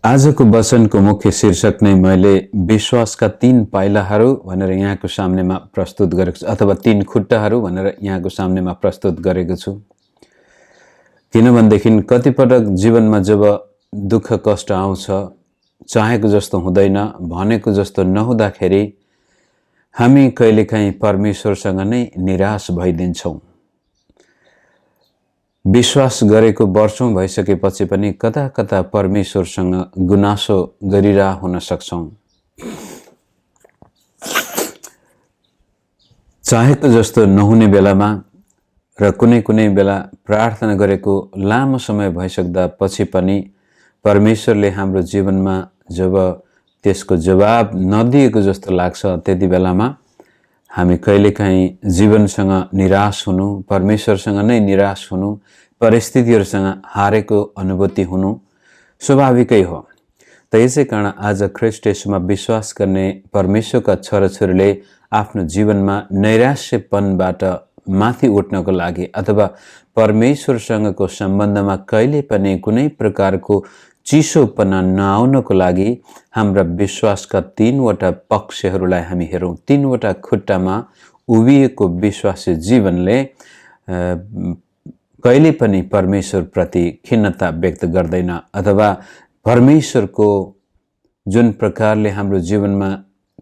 आजको वचनको मुख्य शीर्षक नै मैले विश्वासका 3 पाइलाहरू भनेर यहाँको सामनेमा प्रस्तुत गरेको छु, अथवा 3 खुट्टाहरू भनेर यहाँको सामनेमा प्रस्तुत गरेको छु। किनभनेदेखि कतिपटक जीवनमा जब दुःख कष्ट आउँछ, चाहेको जस्तो हुँदैन, भनेको जस्तो नहुँदाखेरि हामी कहिलेकाहीँ परमेश्वरसँग नै निराश भइदिन्छौँ। विश्वास गरेको वर्षौं भइसकेपछि पनि कता कता परमेश्वरसँग गुनासो गरिरह हुन सक्छौं। चाहेको जस्तो नहुने बेलामा र कुनै कुनै बेला प्रार्थना गरेको लामो समय भइसक्दा पछि पनि परमेश्वरले हाम्रो जीवनमा जब त्यसको जवाब नदिएको जस्तो लाग्छ, त्यति बेलामा हामी कहिलेकाहीँ जीवनसँग निराश हुनु, परमेश्वरसँग नै निराश हुनु, परिस्थितिहरूसँग हारेको अनुभूति हुनु स्वाभाविकै हो। त यसै कारण आज ख्रीष्ट येशूमा विश्वास गर्ने परमेश्वरका छोराछोरीले आफ्नो जीवनमा नैराश्यपनबाट माथि उठ्नको लागि अथवा परमेश्वरसँगको सम्बन्धमा कहिले पनि कुनै प्रकारको चिसोपना नआउनको लागि हाम्रा विश्वासका 3 वटा पक्षहरूलाई हामी हेरौं। 3 वटा खुट्टामा उभिएको विश्वासी जीवनले कहिले पनि परमेश्वर प्रति खिन्नता व्यक्त गर्दैन, अथवा परमेश्वरको जुन प्रकारले हाम्रो जीवनमा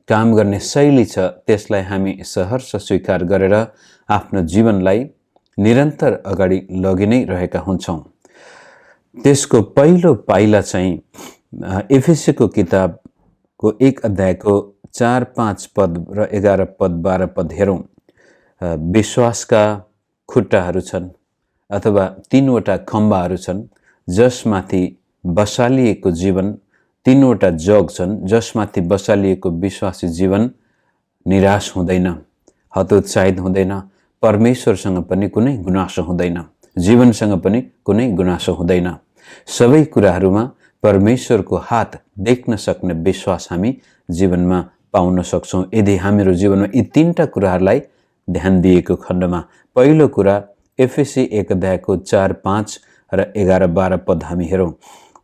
काम गर्ने शैली छ त्यसलाई हामी सहर्ष स्वीकार गरेर आफ्नो जीवनलाई निरन्तर अगाडि लगि नै रहेका हुन्छौं। त्यसको पहिलो पाइला चाहिँ एफेसीको किताबको 1 अध्यायको 4, 5 पद र 11 पद 12 पद हेरौं। विश्वासका खुट्टाहरू छन् अथवा 3 वटा खम्बाहरू छन् जसमाथि बसालिएको जीवन, 3 वटा जग छन् जसमाथि बसालिएको विश्वासी जीवन निराश हुँदैन, हतोत्साहित हुँदैन, परमेश्वरसँग पनि कुनै गुनासो हुँदैन, जीवनसँग पनि कुनै गुनासो हुँदैन। सबै कुराहरूमा परमेश्वरको हात देख्न सक्ने विश्वास हामी जीवनमा पाउन सक्छौं यदि हाम्रो जीवनमा यी 3टा कुराहरूलाई ध्यान दिएको खण्डमा। पहिलो कुरा एफेसी 1 अध्यायको 4, 5 र 11, 12 पद हामी हेरौं।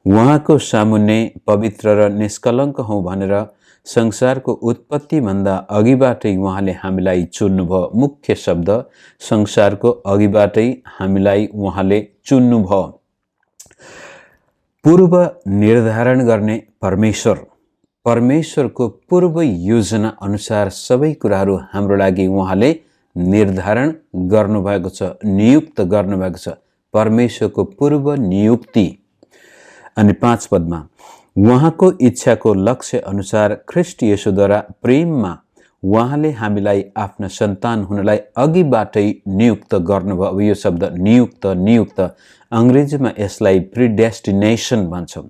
उहाँको सामुन्ने पवित्र र निष्कलङ्क हौं भनेर संसारको उत्पत्ति भन्दा अघिबाटै उहाँले हामीलाई चुन्नुभयो। मुख्य शब्द संसारको अघिबाटै हामीलाई उहाँले चुन्नुभयो। पूर्व निर्धारण गर्ने परमेश्वर, परमेश्वरको पूर्व योजना अनुसार सबै कुराहरू हाम्रो लागि उहाँले निर्धारण गर्नुभएको छ, नियुक्त गर्नुभएको छ। परमेश्वरको पूर्व नियुक्ति। अनि 5 पदमा उहाँको इच्छाको लक्ष्य अनुसार ख्रीष्ट येशूद्वारा प्रेममा उहाँले हामीलाई आफ्ना सन्तान हुनलाई अघिबाटै नियुक्त गर्नुभयो। अब यो शब्द नियुक्त अंग्रेजीमा यसलाई प्रिडेस्टिनेसन भन्छौं।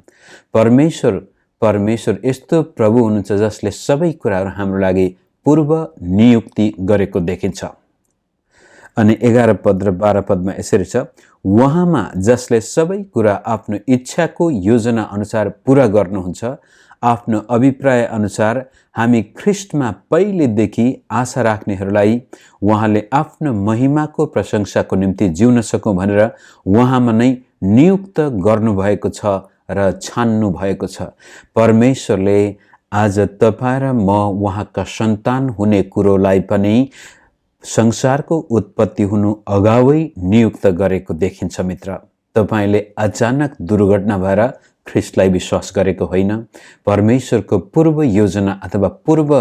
परमेश्वर यस्तो प्रभु हुनुहुन्छ जसले सबै कुराहरू हाम्रो लागि पूर्व नियुक्ति गरेको देखिन्छ। अनि 11 पद र 12 पदमा यसरी छ, उहाँमा जसले सबै कुरा आफ्नो इच्छाको योजना अनुसार पूरा गर्नुहुन्छ, आफ्नो अभिप्राय अनुसार हामी ख्रीष्टमा पहिलेदेखि आशा राख्नेहरूलाई उहाँले आफ्नो महिमाको प्रशंसाको निम्ति जिउन सकौं भनेर उहाँमा नै नियुक्त गर्नुभएको छ र छान्नु भएको छ। परमेश्वरले आज तपाईं र म उहाँका सन्तान हुने कुरोलाई पनि संसारको उत्पत्ति हुनु अगावै नियुक्त गरेको देखिन्छ। मित्र, तपाईले अचानक दुर्घटना भएर ख्रीष्टलाई विश्वास गरेको होइन। परमेश्वरको पूर्व योजना अथवा पूर्व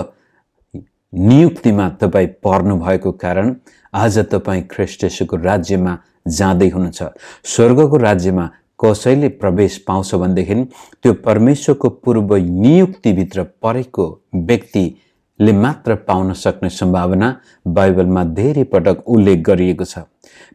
नियुक्तिमा तपाईं पर्नु भएको कारण आज तपाईं ख्रीष्ट येशूको राज्यमा जाँदै हुनुहुन्छ। स्वर्गको राज्यमा कसैले प्रवेश पाउँछ भनेदेखि त्यो परमेश्वरको पूर्व नियुक्तिभित्र परेको व्यक्तिले मात्र पाउन सक्ने सम्भावना बाइबलमा धेरै पटक उल्लेख गरिएको छ।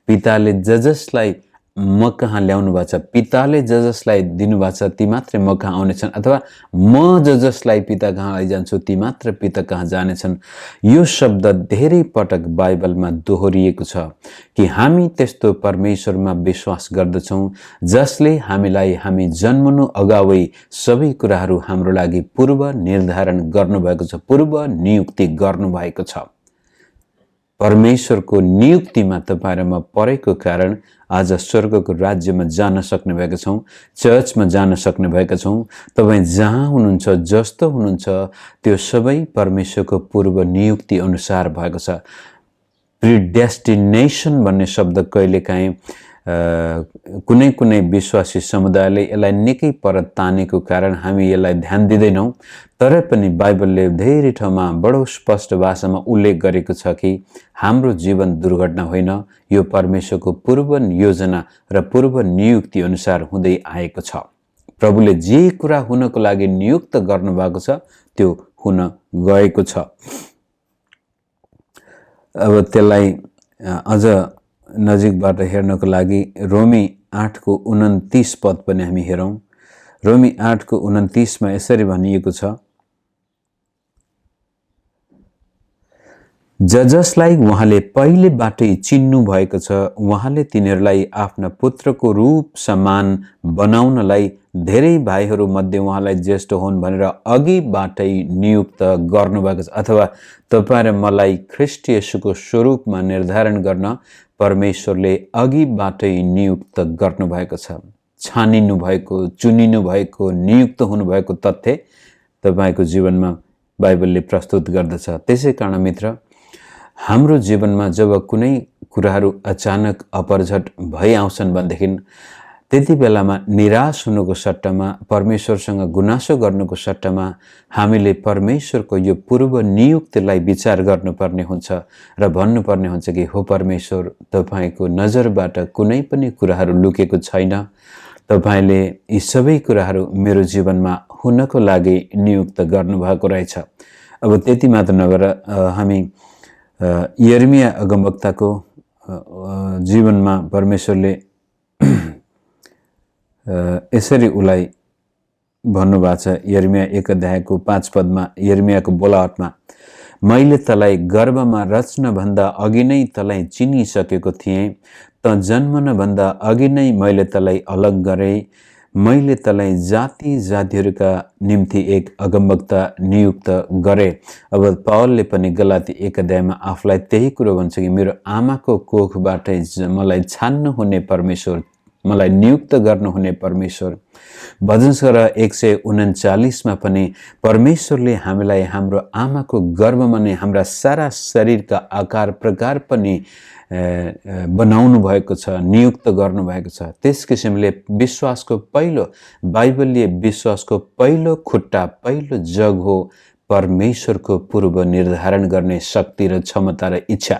पिताले जसलाई म कहाँ ल्याउनु भएको छ, पिताले जसलाई दिनुभएको छ ती मात्रै म कहाँ आउनेछन्, अथवा म जसलाई पिता कहाँ लैजान्छु ती मात्र पिता कहाँ जानेछन्। यो शब्द धेरै पटक बाइबलमा दोहोरिएको छ कि हामी त्यस्तो परमेश्वरमा विश्वास गर्दछौं जसले हामीलाई हामी जन्मनु अगावै सबै कुराहरू हाम्रो लागि पूर्व निर्धारण गर्नुभएको छ, पूर्व नियुक्ति गर्नुभएको छ। परमेश्वरको नियुक्तिमा तपाईँ र म परेको कारण आज स्वर्गको राज्यमा जान सक्ने भएका छौँ, चर्चमा जान सक्ने भएका छौँ। तपाईँ जहाँ हुनुहुन्छ, जस्तो हुनुहुन्छ, त्यो सबै परमेश्वरको पूर्व नियुक्ति अनुसार भएको छ। प्रिडेस्टिनेसन भन्ने शब्द कहिलेकाहीँ कुनै कुनै विश्वासी समुदायले यसलाई निकै पर तानेको कारण हामी यसलाई ध्यान दिँदैनौँ। तर पनि बाइबलले धेरै ठाउँमा बडो स्पष्ट भाषामा उल्लेख गरेको छ कि हाम्रो जीवन दुर्घटना होइन, यो परमेश्वरको पूर्व योजना र पूर्व नियुक्ति अनुसार हुँदै आएको छ। प्रभुले जे कुरा हुनको लागि नियुक्त गर्नुभएको छ त्यो हुन गएको छ। अब त्यसलाई अझ नजिकबाट हेर्नको लागि रोमी 8:29 पद पनि हामी हेरौँ। रोमी 8:29 मा यसरी भनिएको छ, जसलाई उहाँले पहिलेबाटै चिन्नु भएको छ, उहाँले तिनीहरूलाई आफ्ना पुत्रको रूप समान बनाउनलाई धेरै भाइहरू मध्ये उहाँलाई ज्येष्ठ हुन् भनेर अघिबाटै नियुक्त गर्नुभएको छ। अथवा तपाईँ र मलाई ख्रीष्ट येशूको स्वरूपमा निर्धारण गर्न परमेश्वरले अघिबाटै नियुक्त गर्नुभएको छ। छानिनु भएको, चुनिनु भएको, नियुक्त हुनुभएको तथ्य तपाईको जीवनमा बाइबलले प्रस्तुत गर्दछ। त्यसै कारण मित्र, हाम्रो जीवनमा जब कुनै कुराहरू अचानक अपरझट भइ आउँछन् भनेदेखि त्यति बेलामा निराश हुनुको सट्टामा, परमेश्वरसँग गुनासो गर्नुको सट्टामा हामीले परमेश्वरको यो पूर्व नियुक्तिलाई विचार गर्नुपर्ने हुन्छ र भन्नुपर्ने हुन्छ कि हो परमेश्वर, तपाईको नजरबाट कुनै पनि कुराहरू लुकेको छैन। तपाईले यी सबै कुराहरू मेरो जीवनमा हुनको लागि नियुक्त गर्नुभएको रहेछ। अब त्यति मात्र नभएर हामी यर्मिया अगमवक्ताको जीवनमा परमेश्वरले यसरी उलाई भन्नुभएको छ। यर्मिया 1:5 पदमा यर्मियाको बोलावटमा, मैले तलाई गर्भमा रच्नभन्दा अघि नै तलाई चिनिसकेको थिएँ, त जन्मनभन्दा अघि नै मैले तलाई अलग गरेँ, मैले तलाई जाति जातिहरूका निम्ति एक अगमवक्ता नियुक्त गरे। अब पावलले पनि गलाती 1:मा आफूलाई त्यही कुरो भन्छ कि मेरो आमाको कोखबाटै मलाई छान्नु हुने परमेश्वर, मलाई नियुक्त गर्नुहुने परमेश्वर। भजनस्वर 139 मा पनि परमेश्वरले हामीलाई हाम्रो आमाको गर्भमा नै हाम्रा सारा शरीरका आकार प्रकार पनि बनाउनु भएको छ, नियुक्त गर्नु भएको छ। त्यस किसिमले विश्वासको पहिलो, बाइबलीय विश्वासको पहिलो खुट्टा, पहिलो जग हो परमेश्वरको पूर्व निर्धारण गर्ने शक्ति र क्षमता र इच्छा।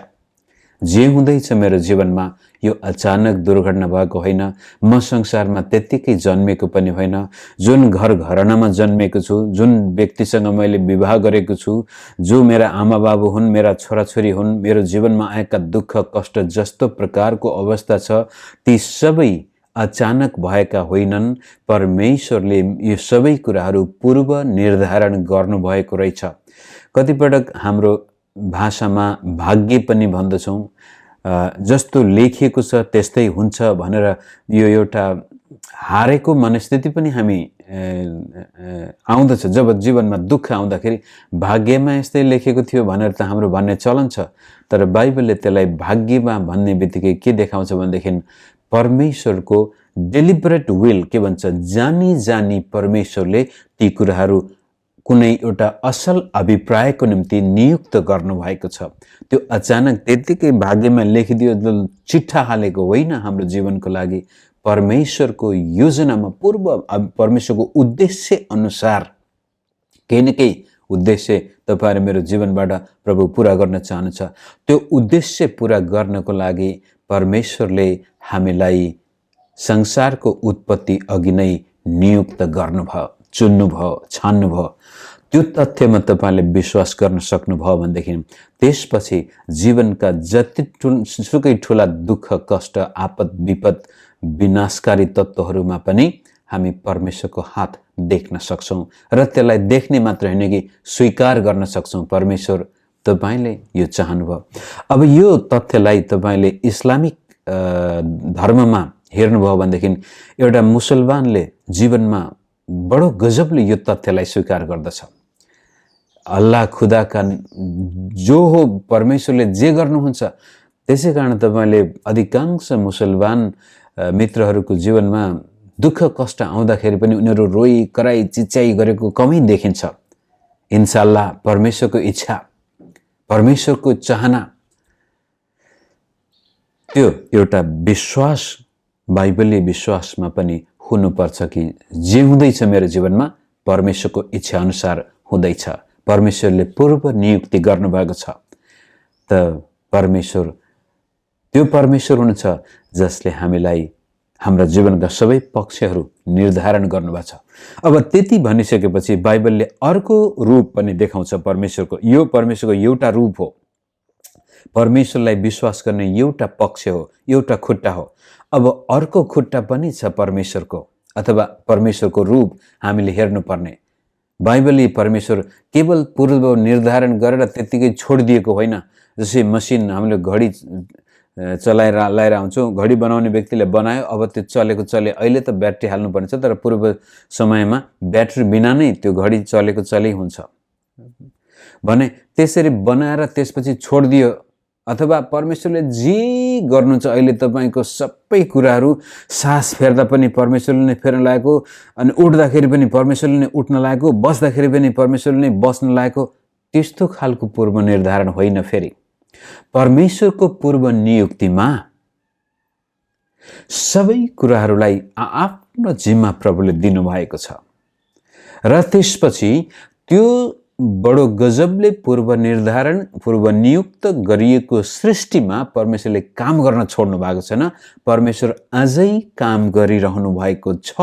जे हुँदैछ मेरो जीवनमा यो अचानक दुर्घटना भएको होइन। म संसारमा त्यत्तिकै जन्मेको पनि होइन। जुन घर घरानामा जन्मेको छु, जुन व्यक्तिसँग मैले विवाह गरेको छु, जो मेरा आमा बाबु हुन्, मेरा छोराछोरी हुन्, मेरो जीवनमा आएका दुःख कष्ट जस्तो प्रकारको अवस्था छ, ती सबै अचानक भएका होइनन्। परमेश्वरले यो सबै कुराहरू पूर्व निर्धारण गर्नुभएको रहेछ। कतिपटक हाम्रो भाषामा भाग्य पनि भन्दछौँ। जस्तो लेखिएको छ त्यस्तै हुन्छ भनेर यो एउटा हारेको मनस्थिति पनि हामी आउँदछ। जब जीवनमा दुःख आउँदाखेरि भाग्यमा यस्तै लेखेको थियो भनेर त हाम्रो भन्ने चलन छ। तर बाइबलले त्यसलाई भाग्यमा भन्ने बित्तिकै के देखाउँछ भनेदेखि परमेश्वरको डेलिबरेट विल, के भन्छ, जानी जानी परमेश्वरले ती कुराहरू कुनै एउटा असल अभिप्रायको निम्ति नियुक्त गर्नुभएको छ। त्यो अचानक त्यत्तिकै भाग्यमा लेखिदियो, चिट्ठा हालेको होइन। हाम्रो जीवनको लागि परमेश्वरको योजनामा, पूर्व परमेश्वरको उद्देश्य अनुसार केही न केही उद्देश्य तपाईँ र मेरो जीवनबाट प्रभु पूरा गर्न चाहनुहुन्छ। त्यो उद्देश्य पूरा गर्नको लागि परमेश्वरले हामीलाई संसारको उत्पत्ति अघि नै नियुक्त गर्नुभयो, चुन्नुभयो, छान्नुभयो। त्यो तथ्यमा तपाईँले विश्वास गर्न सक्नुभयो भनेदेखि त्यसपछि जीवनका जति सुकै ठुला दुःख कष्ट आपद विपद विनाशकारी तत्त्वहरूमा पनि हामी परमेश्वरको हात देख्न सक्छौँ र त्यसलाई देख्ने मात्र होइन कि स्वीकार गर्न सक्छौँ। परमेश्वर तपाईँले यो चाहनुभयो। अब यो तथ्यलाई तपाईँले इस्लामिक धर्ममा हेर्नुभयो भनेदेखि एउटा मुसलमानले जीवनमा बडो गजबले यो तथ्यलाई स्वीकार गर्दछ। अल्लाह खुदाका जो हो, परमेश्वरले जे गर्नुहुन्छ। त्यसै कारण तपाईँले अधिकांश मुसलमान मित्रहरूको जीवनमा दुःख कष्ट आउँदाखेरि पनि उनीहरू रोई कराई चिच्याइ गरेको कमै देखिन्छ। इन्शाअल्लाह परमेश्वरको इच्छा, परमेश्वरको चाहना, त्यो एउटा विश्वास, बाइबलीय विश्वासमा पनि हुनुपर्छ कि जे हुँदैछ मेरो जीवनमा परमेश्वरको इच्छा अनुसार हुँदैछ। परमेश्वरले पूर्व नियुक्ति गर्नुभएको छ। त परमेश्वर त्यो परमेश्वर हुनुहुन्छ जसले हामीलाई हाम्रो जीवनका सबै पक्षहरू निर्धारण गर्नुभएको छ। अब त्यति भनिसकेपछि बाइबलले अर्को रूप पनि देखाउँछ परमेश्वरको। यो परमेश्वरको एउटा रूप हो। परमेश्वरलाई विश्वास गर्ने एउटा पक्ष हो, एउटा खुट्टा हो। अब अर्को खुट्टा पनि छ परमेश्वरको, अथवा परमेश्वरको रूप हामीले हेर्नुपर्ने। बाइबलले परमेश्वर केवल पूर्व निर्धारण गरेर त्यतिकै छोडिदिएको होइन। जसै मसिन हामीले घडी चलाएर लाएर आउँछौँ, घडी बनाउने व्यक्तिले बनायो, अब त्यो चलेको चले। अहिले त ब्याट्री हाल्नुपर्ने छ, तर पूर्व समयमा ब्याट्री बिना नै त्यो घडी चलेको चलै हुन्छ भने त्यसरी बनाएर त्यसपछि छोडिदियो। अथवा परमेश्वरले जे गर्नुहुन्छ, अहिले तपाईँको सबै कुराहरू, सास फेर्दा पनि परमेश्वरले नै फेर्न लागेको, अनि उठ्दाखेरि पनि परमेश्वरले नै उठ्न लागेको, बस्दाखेरि पनि परमेश्वरले नै बस्न लागेको, त्यस्तो खालको पूर्व निर्धारण होइन। फेरि परमेश्वरको पूर्व नियुक्तिमा सबै कुराहरूलाई आफ्नो जिम्मा प्रभुले दिनुभएको छ। र त्यसपछि त्यो बडो गजबले पूर्व निर्धारण, पूर्व नियुक्त गरिएको सृष्टिमा परमेश्वरले काम गर्न छोड्नु भएको छैन। परमेश्वर अझै काम गरिरहनु भएको छ।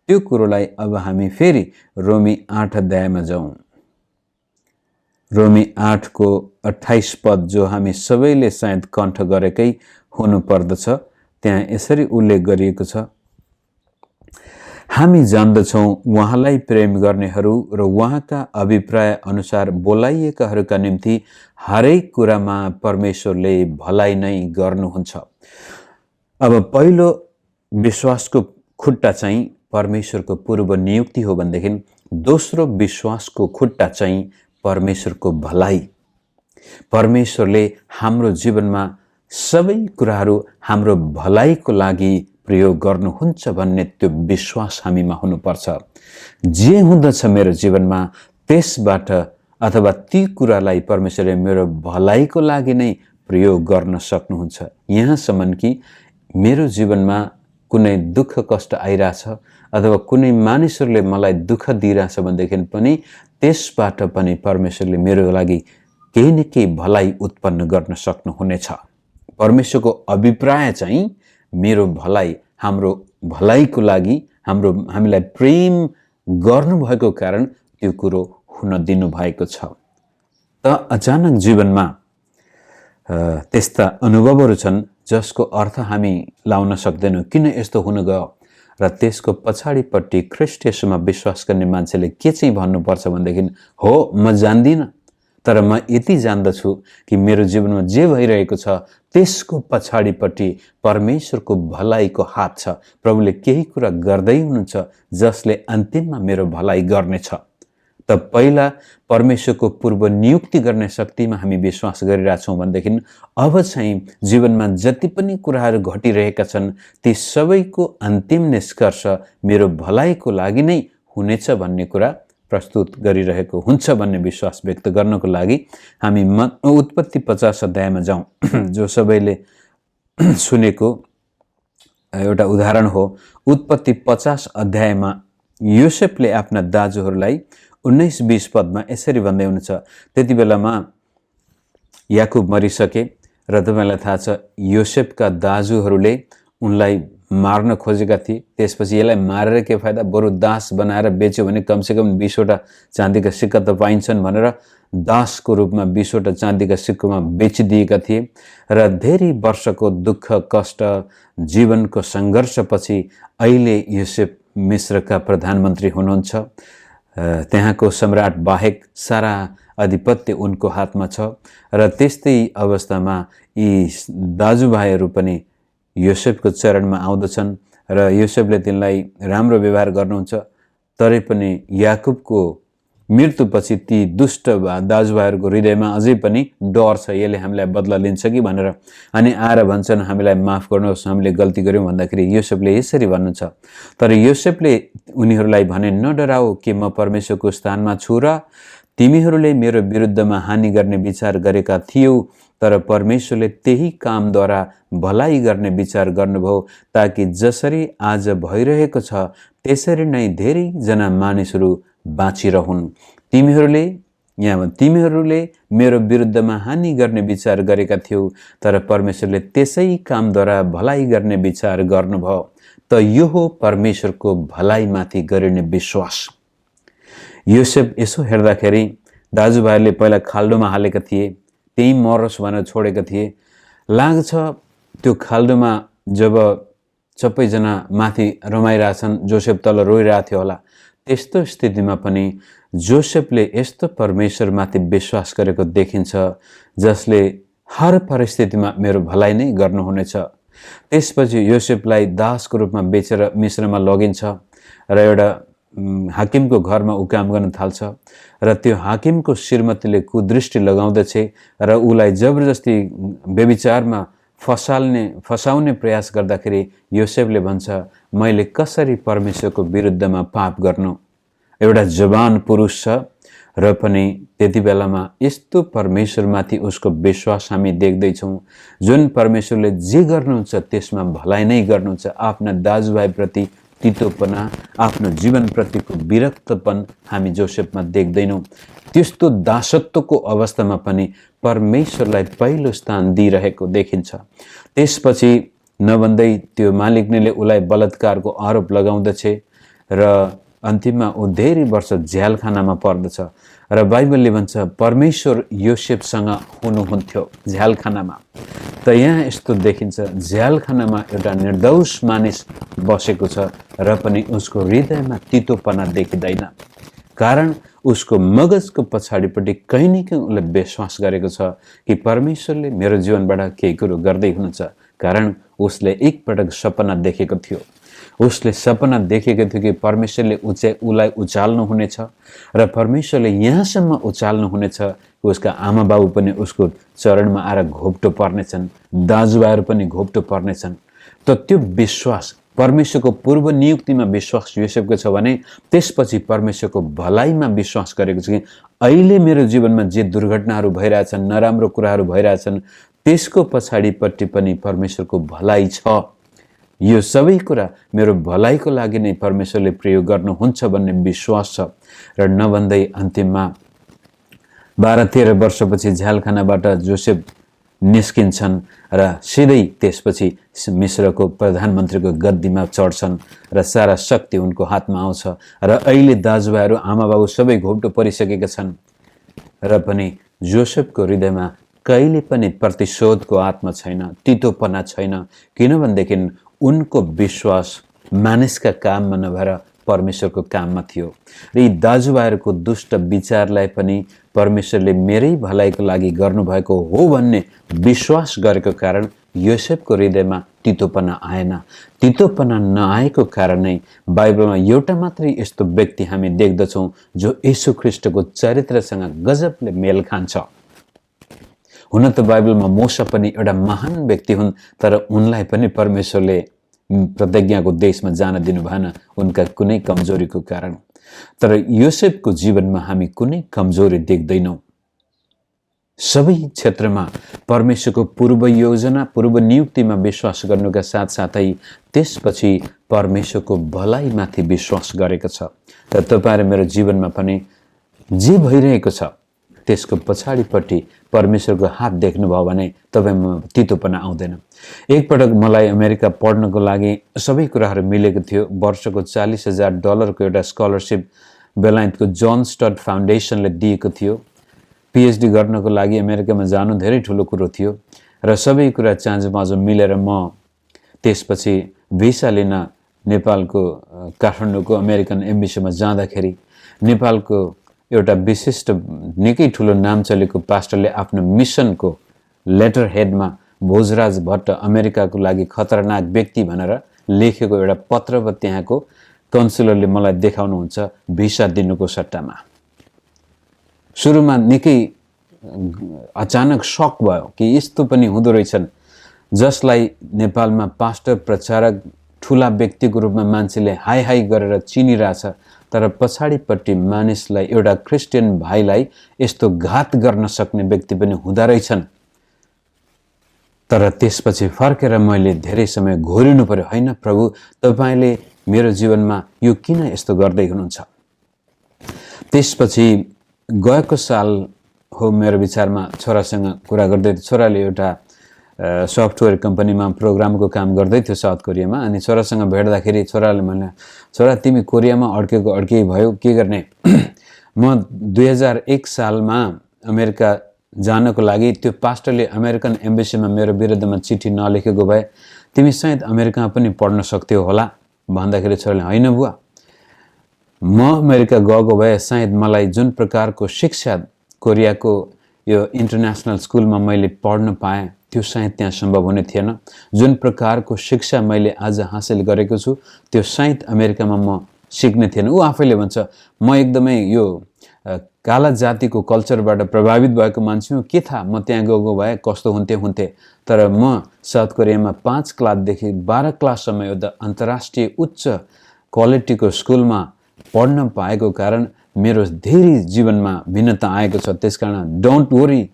त्यो कुरोलाई अब हामी फेरि रोमी 8 अध्यायमा जाउँ। रोमी 8 को 28 पद, जो हामी सबैले सायद कण्ठ गरेकै हुनु पर्दछ, त्यहाँ यसरी उल्लेख गरिएको छ, हामी जान्दछौँ उहाँलाई प्रेम गर्नेहरू र उहाँका अभिप्राय अनुसार बोलाइएकाहरूका निम्ति हरेक कुरामा परमेश्वरले भलाइ नै गर्नुहुन्छ। अब पहिलो विश्वासको खुट्टा चाहिँ परमेश्वरको पूर्व नियुक्ति हो भनेदेखि दोस्रो विश्वासको खुट्टा चाहिँ परमेश्वरको भलाइ। परमेश्वरले हाम्रो जीवनमा सबै कुराहरू हाम्रो भलाइको लागि प्रयोग गर्नुहुन्छ भन्ने त्यो विश्वास हामीमा हुनुपर्छ। जे हुँदछ मेरो जीवनमा त्यसबाट अथवा ती कुरालाई परमेश्वरले मेरो भलाइको लागि नै प्रयोग गर्न सक्नुहुन्छ। यहाँसम्म कि मेरो जीवनमा कुनै दुःख कष्ट आइरहेछ अथवा कुनै मानिसहरूले मलाई दुःख दिइरहेछ भनेदेखि पनि त्यसबाट पनि परमेश्वरले मेरो लागि केही न केही भलाइ उत्पन्न गर्न सक्नुहुनेछ। परमेश्वरको अभिप्राय चाहिँ मेरो भलाइ, हाम्रो भलाइको लागि, हामीलाई प्रेम गर्नुभएको कारण त्यो कुरो हुन दिनुभएको छ। त अचानक जीवनमा त्यस्ता अनुभवहरू छन् जसको अर्थ हामी लाउन सक्दैनौँ, किन यस्तो हुन गयो। र त्यसको पछाडिपट्टि ख्रीष्ट येशूमा विश्वास गर्ने मान्छेले के चाहिँ भन्नुपर्छ भनेदेखि, हो म जान्दिनँ, तर म यति जान्दछु कि मेरो जीवनमा जे भइरहेको छ त्यसको पछाडिपट्टि परमेश्वरको भलाइको हात छ। प्रभुले केही कुरा गर्दै हुनुहुन्छ जसले अन्तिममा मेरो भलाइ गर्नेछ। त पहिला परमेश्वरको पूर्व नियुक्ति गर्ने शक्तिमा हामी विश्वास गरिरहेछौँ भनेदेखि अब चाहिँ जीवनमा जति पनि कुराहरू घटिरहेका छन् ती सबैको अन्तिम निष्कर्ष मेरो भलाइको लागि नै हुनेछ भन्ने कुरा प्रस्तुत गरिरहेको हुन्छ भन्ने विश्वास व्यक्त गर्नको लागि हामी उत्पत्ति 50 अध्यायमा जाउँ, जो सबैले सुनेको एउटा उदाहरण हो। उत्पत्ति 50 अध्यायमा योसेफले आफ्ना दाजुहरूलाई 19-20 पदमा यसरी भन्दै हुनुहुन्छ। त्यति बेलामा याकुब मरिसके र तपाईँलाई थाहा छ योसेफका दाजुहरूले उनलाई मार्न खोजेका थिए। त्यसपछि यसलाई मारेर के फाइदा, बरु दास बनाएर बेच्यो भने कमसेकम 20वटा चाँदीका सिक्का त पाइन्छन् भनेर दासको रूपमा 20वटा चाँदीका सिक्कामा बेचिदिएका थिए। र धेरै वर्षको दुःख कष्ट जीवनको सङ्घर्षपछि अहिले योसेफ मिस्रका प्रधानमन्त्री हुनुहुन्छ। त्यहाँको सम्राट बाहेक सारा आधिपत्य उनको हातमा छ। र त्यस्तै अवस्थामा यी दाजुभाइहरू पनि योसेफको चरणमा आउँदछन् र योसेफले तिनलाई राम्रो व्यवहार गर्नुहुन्छ। तरै पनि याकुबको मृत्युपछि ती दुष्ट दाजुभाइहरूको हृदयमा अझै पनि डर छ, यसले हामीलाई बदला लिन्छ कि भनेर। अनि आएर भन्छन् हामीलाई माफ गर्नुहोस्, हामीले गल्ती गऱ्यौँ भन्दाखेरि योसेफले यसरी भन्नुहुन्छ। तर योसेफले उनीहरूलाई भने, नडराओ, के म परमेश्वरको स्थानमा छु र? तिमीहरूले मेरो विरुद्धमा हानि गर्ने विचार गरेका थियौ, तर परमेश्वरले त्यही कामद्वारा भलाइ गर्ने विचार गर्नुभयो, ताकि जसरी आज भइरहेको छ त्यसरी नै धेरैजना मानिसहरू बाँचिरहन्। तिमीहरूले मेरो विरुद्धमा हानि गर्ने विचार गरेका थियौ, तर परमेश्वरले त्यसै कामद्वारा भलाइ गर्ने विचार गर्नुभयो। त यो हो परमेश्वरको भलाइमाथि गरिने विश्वास। योसेफ यसो हेर्दाखेरि दाजुभाइहरूले पहिला खाल्डोमा हालेका थिए, त्यही मरोस् भनेर छोडेका थिए। लाग्छ त्यो खाल्डोमा जब सबैजना माथि रमाइरहेछन्, जोसेफ तल रोइरहेको थियो होला। त्यस्तो स्थितिमा पनि जोसेफले यस्तो परमेश्वरमाथि विश्वास गरेको देखिन्छ, जसले हर परिस्थितिमा मेरो भलाइ नै गर्नुहुनेछ। त्यसपछि योसेफलाई दासको रूपमा बेचेर मिस्रमा लगिन्छ र एउटा हाकिमको घरमा ऊ काम गर्न थाल्छ र त्यो हाकिमको श्रीमतीले कुदृष्टि लगाउँदछ र उसलाई जबरजस्ती व्यभिचारमा फसाउने प्रयास गर्दाखेरि योसेफले भन्छ, मैले कसरी परमेश्वरको विरुद्धमा पाप गर्नु? एउटा जवान पुरुष छ र पनि त्यति बेलामा यस्तो परमेश्वरमाथि उसको विश्वास हामी देख्दैछौँ, जुन परमेश्वरले जे गर्नुहुन्छ त्यसमा भलाइ नै गर्नुहुन्छ। आफ्ना दाजुभाइप्रति तितोपना, आफ्नो जीवनप्रतिको विरक्तपन हामी जोसेफमा देख्दैनौँ। त्यस्तो दासत्वको अवस्थामा पनि परमेश्वरलाई पहिलो स्थान दिइरहेको देखिन्छ। त्यसपछि नभन्दै त्यो मालिकले उसलाई बलात्कारको आरोप लगाउँदछ र अन्तिममा ऊ धेरै वर्ष झ्यालखानामा पर्दछ र बाइबलले भन्छ परमेश्वर योसेफसँग हुनुहुन्थ्यो झ्यालखानामा। त यहाँ यस्तो देखिन्छ, झ्यालखानामा एउटा निर्दोष मानिस बसेको छ र पनि उसको हृदयमा तितोपना देखिँदैन, कारण उसको मगजको पछाडिपट्टि कहीँ न कहीँ उसले विश्वास गरेको छ कि परमेश्वरले मेरो जीवनबाट केही कुरो गर्दै हुनुहुन्छ। कारण उसले एकपटक सपना देखेको थियो। उसले सपना देखेको थियो कि परमेश्वरले उसलाई उचाल्नुहुनेछ र परमेश्वरले यहाँसम्म उचाल्नुहुनेछ कि उसका आमा बाबु पनि उसको चरणमा आएर घोप्टो पर्नेछन्, दाजुभाइहरू पनि घोप्टो पर्नेछन्। त त्यो विश्वास, परमेश्वरको पूर्व नियुक्तिमा विश्वास योसेफको छ भने त्यसपछि परमेश्वरको भलाइमा विश्वास गरेको छ कि अहिले मेरो जीवनमा जे दुर्घटनाहरू भइरहेछन्, नराम्रो कुराहरू भइरहेछन्, त्यसको पछाडिपट्टि पनि परमेश्वरको भलाइ छ। यो सबै कुरा मेरो भलाइको लागि नै परमेश्वरले प्रयोग गर्नुहुन्छ भन्ने विश्वास छ। र नभन्दै अन्तिममा 12-13 वर्षपछि झ्यालखानाबाट जोसेफ निस्किन्छन् र सिधै त्यसपछि मिस्रको प्रधानमन्त्रीको गद्दीमा चढ्छन् र सारा शक्ति उनको हातमा आउँछ र अहिले दाजुभाइहरू आमा बाबु सबै घोप्टो परिसकेका छन् र पनि जोसेफको हृदयमा कहिले पनि प्रतिशोधको आत्मा छैन, तितोपना छैन, किनभनेदेखि उनको विश्वास मानिसका काममा नभएर परमेश्वरको काममा थियो। र यी दाजुभाइहरूको दुष्ट विचारलाई पनि परमेश्वरले मेरै भलाइको लागि गर्नुभएको हो भन्ने विश्वास गरेको कारण योसेफको हृदयमा तितोपना आएन। तितोपना नआएको कारण नै बाइबलमा एउटा मात्रै यस्तो व्यक्ति हामी देख्दछौँ जो येशू ख्रीष्टको चरित्रसँग गजबले मेल खान्छ। हुन त बाइबलमा मोशा पनि एउटा महान व्यक्ति हुन्, तर उनलाई पनि परमेश्वरले प्रतिज्ञाको देशमा जान दिनु भएन उनका कुनै कमजोरीको कारण। तर योसेफको जीवनमा हामी कुनै कमजोरी देख्दैनौँ। सबै क्षेत्रमा परमेश्वरको पूर्व योजना, पूर्व नियुक्तिमा विश्वास गर्नुका साथसाथै त्यसपछि परमेश्वरको भलाइमाथि विश्वास गरेको छ। र तपाईँ र मेरो जीवनमा पनि जे भइरहेको छ त्यसको पछाडिपट्टि परमेश्वरको हात देख्नुभयो भने तपाईँमा तितोपना आउँदैन। एकपटक मलाई अमेरिका पढ्नको लागि सबै कुराहरू मिलेको थियो। वर्षको $40,000 एउटा स्कलरसिप बेलायतको जोन स्टड फाउन्डेसनले दिएको थियो। पिएचडी गर्नको लागि अमेरिकामा जानु धेरै ठुलो कुरो थियो र सबै कुरा चाँजोमाँजो मिलेर म त्यसपछि भिसा लिन नेपालको काठमाडौँको अमेरिकन एम्बेसीमा जाँदाखेरि नेपालको एउटा विशिष्ट निकै ठुलो नाम चलेको पास्टरले आफ्नो मिसनको लेटर हेडमा भोजराज भट्ट अमेरिकाको लागि खतरनाक व्यक्ति भनेर लेखेको एउटा पत्र त्यहाँको काउन्सिलरले मलाई देखाउनुहुन्छ भिसा दिनुको सट्टामा। सुरुमा निकै अचानक सक भयो कि यस्तो पनि हुँदो रहेछन्, जसलाई नेपालमा पास्टर प्रचारक ठुला व्यक्तिको रूपमा मान्छेले हाई हाई गरेर चिनिरहेछ, तर पछाडिपट्टि मानिसलाई, एउटा क्रिस्चियन भाइलाई यस्तो घात गर्न सक्ने व्यक्ति पनि हुँदा रहेछन्। तर त्यसपछि फर्केर मैले धेरै समय घोरिनु पर्यो, होइन प्रभु, तपाईँले मेरो जीवनमा यो किन यस्तो गर्दै हुनुहुन्छ। त्यसपछि गएको साल हो मेरो विचारमा छोरासँग कुरा गर्दै, छोराले एउटा सफ्टवेयर कम्पनीमा प्रोग्रामको काम गर्दै थियो साउथ कोरियामा। अनि छोरासँग भेट्दाखेरि छोराले भने, छोरा तिमी कोरियामा अड्के भयो, के गर्ने। म 2001 सालमा अमेरिका जानको लागि त्यो पास्टरले अमेरिकन एम्बेसीमा मेरो विरुद्धमा चिठी नलेखेको भए तिमी सायद अमेरिकामा पनि पढ्न सक्थ्यौ होला भन्दाखेरि छोराले, होइन बुवा, म अमेरिका गएको भए सायद मलाई जुन प्रकारको शिक्षा कोरियाको यो इन्टरनेसनल स्कुलमा मैले पढ्न पाएँ त्यो सायद त्यहाँ सम्भव हुने थिएन। जुन प्रकारको शिक्षा मैले आज हासिल गरेको छु त्यो सायद अमेरिकामा म सिक्ने थिएन। ऊ आफैले भन्छ, म एकदमै यो काला जातिको कल्चरबाट प्रभावित भएको मान्छे हुँ, के थाहा म त्यहाँ गएको भए कस्तो हुन्थे। तर म साउथ कोरियामा 5 क्लासदेखि 12 क्लाससम्म एउटा अन्तर्राष्ट्रिय उच्च क्वालिटीको स्कुलमा पढ्न पाएको कारण मेरो धेरै जीवनमा भिन्नता आएको छ। त्यसकारण डोन्ट वरी,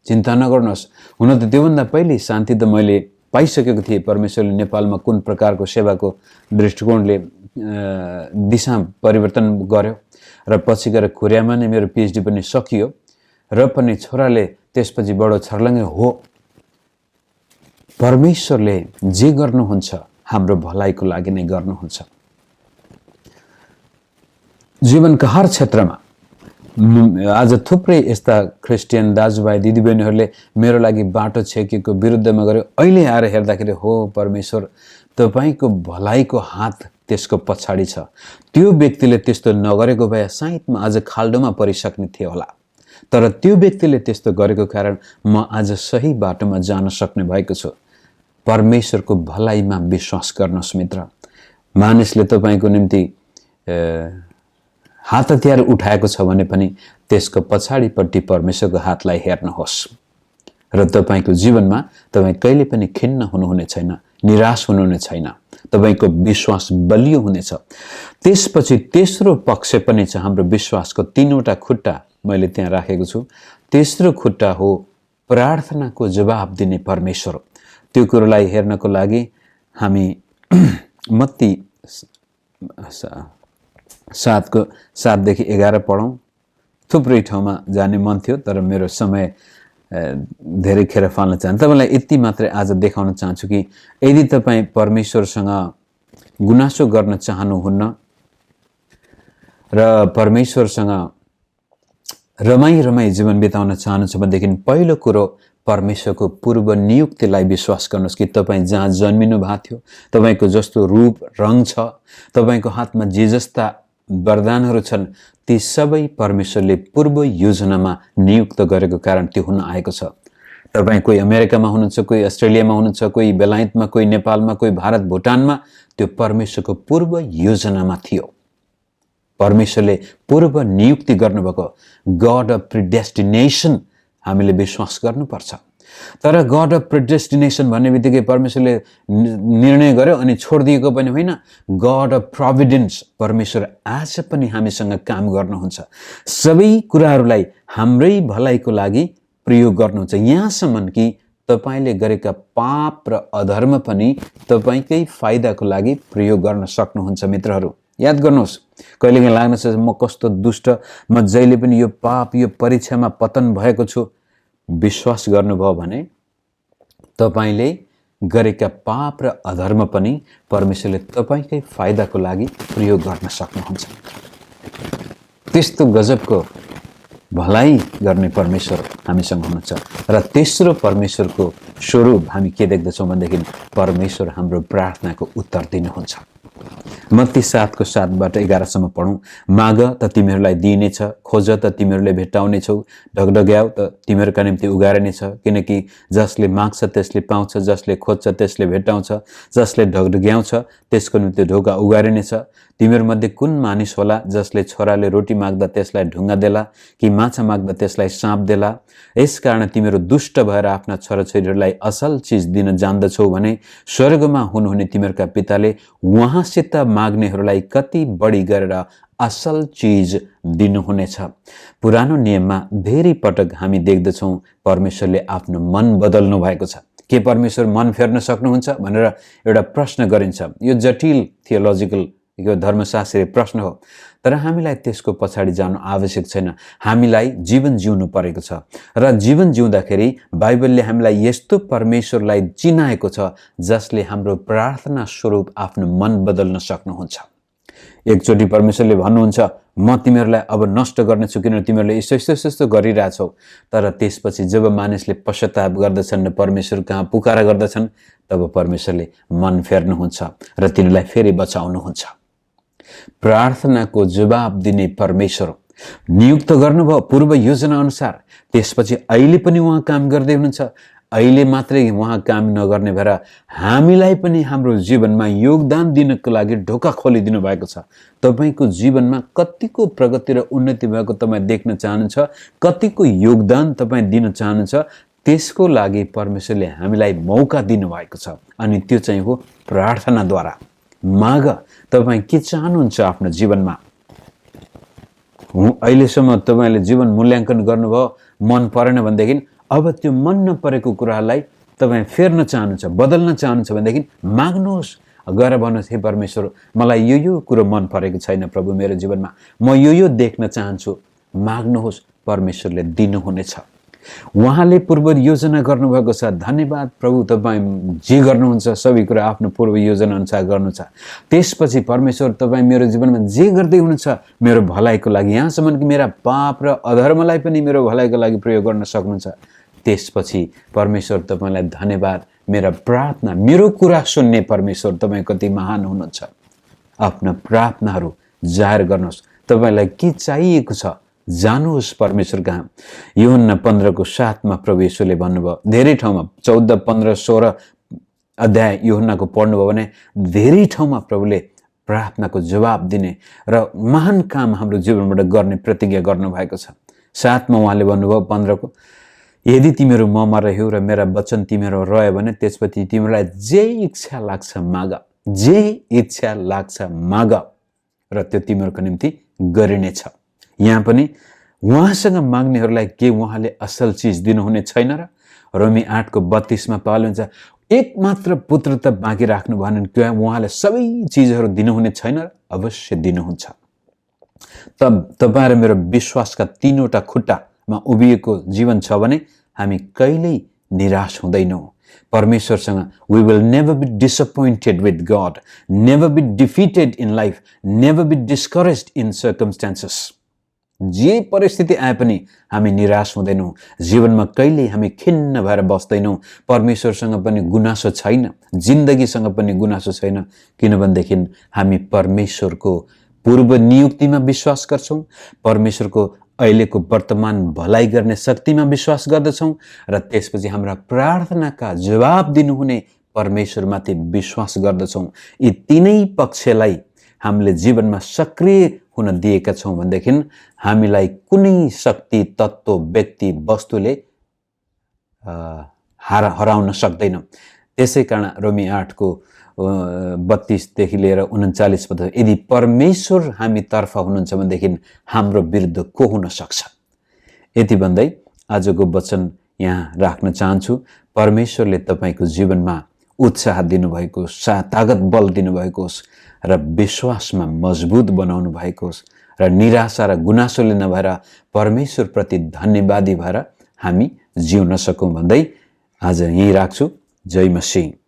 चिन्ता नगर्नुहोस्। हुन त त्योभन्दा पहिले शान्ति त मैले पाइसकेको थिएँ। परमेश्वरले नेपालमा कुन प्रकारको सेवाको दृष्टिकोणले दिशा परिवर्तन गर्यो र पछि गएर कोरियामा नै मेरो पिएचडी पनि सकियो। र पनि छोराले त्यसपछि बडो छर्लङ्गै हो, परमेश्वरले जे गर्नुहुन्छ हाम्रो भलाइको लागि नै गर्नुहुन्छ। जीवनका हर क्षेत्रमा आज थुप्रै यस्ता क्रिस्चियन दाजुभाइ दिदीबहिनीहरूले मेरो लागि बाटो छेकेको विरुद्धमा गऱ्यो। अहिले आएर हेर्दाखेरि हो परमेश्वर, तपाईँको भलाइको हात त्यसको पछाडि छ। त्यो व्यक्तिले त्यस्तो नगरेको भए सायद म आज खाल्डोमा परिसक्ने थिएँ होला। तर त्यो व्यक्तिले त्यस्तो गरेको कारण म आज सही बाटोमा जान सक्ने भएको छु। परमेश्वरको भलाइमा विश्वास गर्नुहोस् मित्र। मानिसले तपाईँको निम्ति हात हतियार उठाएको छ भने पनि त्यसको पछाडिपट्टि परमेश्वरको हातलाई हेर्नुहोस् र तपाईँको जीवनमा तपाईँ कहिले पनि खिन्न हुनुहुने छैन, निराश हुनुहुने छैन। तपाईँको विश्वास बलियो हुनेछ। त्यसपछि तेस्रो पक्ष पनि छ हाम्रो विश्वासको। 3वटा खुट्टा मैले त्यहाँ राखेको छु। तेस्रो खुट्टा हो प्रार्थनाको जवाब दिने परमेश्वर। त्यो कुरोलाई हेर्नको लागि हामी मत्ती 7:7देखि 11 पढौँ। थुप्रै ठाउँमा जाने मन थियो तर मेरो समय धेरै खेर फाल्न चाहन्छु। तपाईँलाई यति मात्रै आज देखाउन चाहन्छु कि यदि तपाईँ परमेश्वरसँग गुनासो गर्न चाहनुहुन्न र परमेश्वरसँग रमाई जीवन बिताउन चाहनुहुन्छ भनेदेखि पहिलो कुरो परमेश्वरको पूर्व नियुक्तिलाई विश्वास गर्नुहोस् कि तपाईँ जहाँ जन्मिनु भएको थियो, तपाईँको जस्तो रूप रङ छ, तपाईँको हातमा जे जस्ता वरदानहरू छन्, ती सबै परमेश्वरले पूर्व योजनामा नियुक्त गरेको कारण त्यो हुन आएको छ। तपाईँ कोही अमेरिकामा हुनुहुन्छ, कोही अस्ट्रेलियामा हुनुहुन्छ, कोही बेलायतमा, कोही नेपालमा, कोही भारत भुटानमा, त्यो परमेश्वरको पूर्व योजनामा थियो। परमेश्वरले पूर्व नियुक्ति गर्नुभएको गॉड अफ प्रिडेस्टिनेसन हामीले विश्वास गर्नुपर्छ। तर गॉड अफ प्रिडेस्टिनेसन भन्ने बित्तिकै परमेश्वरले निर्णय गर्यो अनि छोडिदिएको पनि होइन। गॉड अफ प्रोभिडेन्स, परमेश्वर आज पनि हामीसँग काम गर्नुहुन्छ। सबै कुराहरूलाई हाम्रै भलाइको लागि प्रयोग गर्नुहुन्छ। यहाँसम्म कि तपाईँले गरेका पाप र अधर्म पनि तपाईँकै फाइदाको लागि प्रयोग गर्न सक्नुहुन्छ। मित्रहरू याद गर्नुहोस्, कहिलेकाहीँ लाग्न सक्छ म कस्तो दुष्ट, म जहिले पनि यो पाप, यो परीक्षामा पतन भएको छु। विश्वास गर्नुभयो भने तपाईँले गरेका पाप र अधर्म पनि परमेश्वरले तपाईँकै फाइदाको लागि प्रयोग गर्न सक्नुहुन्छ। त्यस्तो गजबको भलाइ गर्ने परमेश्वर हामीसँग हुनुहुन्छ। र तेस्रो परमेश्वरको स्वरूप हामी के देख्दछौँ भनेदेखि परमेश्वर हाम्रो प्रार्थनाको उत्तर दिनुहुन्छ। मत्ती 7 को 7बाट 11सम्म पढौँ। माग त तिमीहरूलाई दिइनेछ, खोज त तिमीहरूले भेट्टाउनेछौ, ढकढक्याउ त तिमीहरूका निम्ति उघारिनेछ। किनकि जसले माग्छ त्यसले पाउँछ, जसले खोज्छ त्यसले भेट्टाउँछ, जसले ढकढक्याउँछ त्यसको निम्ति ढोका उघारिनेछ। तिमीहरूमध्ये कुन मानिस होला जसले छोराले रोटी माग्दा त्यसलाई ढुङ्गा देला, कि माछा माग्दा त्यसलाई साँप देला? यसकारण तिमीहरू दुष्ट भएर आफ्ना छोराछोरीहरूलाई असल चिज दिन जान्दछौ भने स्वर्गमा हुनुहुने तिमीहरूका पिताले उहाँसित माग्नेहरूलाई कति बढी गरेर असल चिज दिनुहुनेछ। पुरानो नियममा धेरै पटक हामी देख्दछौँ परमेश्वरले आफ्नो मन बदल्नु भएको छ। के परमेश्वर मन फेर्न सक्नुहुन्छ भनेर एउटा प्रश्न गरिन्छ। यो जटिल थियोलोजिकल यो धर्मशास्त्रीय प्रश्न हो, तर हामीलाई त्यसको पछाडि जानु आवश्यक छैन। हामीलाई जीवन जिउनु परेको छ र जीवन जिउँदाखेरि बाइबलले हामीलाई यस्तो परमेश्वरलाई चिनाएको छ जसले हाम्रो प्रार्थना स्वरूप आफ्नो मन बदल्न सक्नुहुन्छ। एकचोटि परमेश्वरले भन्नुहुन्छ, म तिमीहरूलाई अब नष्ट गर्नेछु किनभने तिमीहरूले यस्तो गरिरहेछौ। तर त्यसपछि जब मानिसले पश्चाताप गर्दछन् र परमेश्वर कहाँ पुकारा गर्दछन्, तब परमेश्वरले मन फेर्नुहुन्छ र तिनीहरूलाई फेरि बचाउनुहुन्छ। प्रार्थनाको जवाब दिने परमेश्वर नियुक्त गर्नुभयो पूर्व योजना अनुसार। त्यसपछि अहिले पनि उहाँ काम गर्दै हुनुहुन्छ। अहिले मात्रै उहाँ काम नगर्ने भएर हामीलाई पनि हाम्रो जीवनमा योगदान दिनको लागि ढोका खोलिदिनु भएको छ। तपाईको जीवनमा कतिको प्रगति र उन्नति भएको तपाईँ देख्न चाहनुहुन्छ, कतिको योगदान तपाईँ दिन चाहनुहुन्छ, त्यसको लागि परमेश्वरले हामीलाई मौका दिनुभएको छ। अनि त्यो चाहिँ हो प्रार्थनाद्वारा। माग, तपाईँ के चाहनुहुन्छ आफ्नो जीवनमा? अहिलेसम्म तपाईँले जीवन मूल्याङ्कन गर्नुभयो, मन परेन भनेदेखि अब त्यो मन नपरेको कुरालाई तपाईँ फेर्न चाहनुहुन्छ, बदल्न चाहनुहुन्छ भनेदेखि माग्नुहोस्। गएर भन्नुहोस्, हे परमेश्वर, मलाई यो कुरो मन परेको छैन प्रभु मेरो जीवनमा, म यो देख्न चाहन्छु। माग्नुहोस्, परमेश्वरले दिनुहुनेछ। उहाँले पूर्व योजना गर्नुभएको छ। धन्यवाद प्रभु, तपाईँ जे गर्नुहुन्छ सबै कुरा आफ्नो पूर्व योजना अनुसार गर्नुहुन्छ। त्यसपछि परमेश्वर तपाईँ मेरो जीवनमा जे गर्दै हुनुहुन्छ मेरो भलाइको लागि, यहाँसम्म कि मेरा पाप र अधर्मलाई पनि मेरो भलाइको लागि प्रयोग गर्न सक्नुहुन्छ। त्यसपछि परमेश्वर तपाईँलाई धन्यवाद, मेरा प्रार्थना, मेरो कुरा सुन्ने परमेश्वर तपाईँ कति महान हुनुहुन्छ। आफ्ना प्रार्थनाहरू जाहेर गर्नुहोस्। तपाईँलाई के चाहिएको छ जानुहोस् परमेश्वर कहाँ। यूहन्ना 15 को 7 प्रभु येशूले भन्नुभयो। धेरै ठाउँमा 14, 15, 16 अध्याय यूहन्नाको पढ्नुभयो भने धेरै ठाउँमा प्रभुले प्रार्थनाको जवाब दिने र महान काम हाम्रो जीवनबाट गर्ने प्रतिज्ञा गर्नुभएको छ। 7 उहाँले भन्नुभयो 15 को, यदि तिमीहरू ममा रह्यौ र मेरा वचन तिमीहरू रह्यो भने त्यसपछि तिमीहरूलाई जे इच्छा लाग्छ माग, जे इच्छा लाग्छ माग र त्यो तिमीहरूको निम्ति गरिनेछ। यहाँ पनि उहाँसँग माग्नेहरूलाई के उहाँले असल चिज दिनुहुने छैन र? रोमी 8 को 32 पावल हुन्छ, एक मात्र पुत्र त बाँकी राख्नु भएन, क्या उहाँले सबै चिजहरू दिनुहुने छैन र? अवश्य दिनुहुन्छ। तब तपाईँ र मेरो विश्वासका 3वटा खुट्टामा उभिएको जीवन छ भने हामी कहिल्यै निराश हुँदैनौँ। परमेश्वरसँग we will never be disappointed with God, never be defeated in life, never be discouraged in circumstances. जे परिस्थिति आए पनि हामी निराश हुँदैनौँ। जीवनमा कहिल्यै हामी खिन्न भएर बस्दैनौँ। परमेश्वरसँग पनि गुनासो छैन, जिन्दगीसँग पनि गुनासो छैन, किनभनेदेखि हामी परमेश्वरको पूर्व नियुक्तिमा विश्वास गर्छौँ, परमेश्वरको अहिलेको वर्तमान भलाइ गर्ने शक्तिमा विश्वास गर्दछौँ र त्यसपछि हाम्रा प्रार्थनाका जवाब दिनुहुने परमेश्वरमाथि विश्वास गर्दछौँ। यी तीनै पक्षलाई हामीले जीवनमा सक्रिय हुन दिएका छौँ भनेदेखि हामीलाई कुनै शक्ति, तत्त्व, व्यक्ति, वस्तुले हराउन सक्दैन। त्यसै कारण रोमी 8 को 32 देखि लिएर 39 पद, यदि परमेश्वर हामी तर्फ हुनुहुन्छ भनेदेखि हाम्रो विरुद्ध को हुन सक्छ? यति भन्दै आजको वचन यहाँ राख्न चाहन्छु। परमेश्वरले तपाईँको जीवनमा उत्साह दिनुभएको, तागत बल दिनुभएको होस् र विश्वासमा मजबुत बनाउनु भएको होस् र निराशा र गुनासोले नभएर परमेश्वरप्रति धन्यवादी भएर हामी जिउन सकौँ भन्दै आज यहीँ राख्छु। जय मसीह।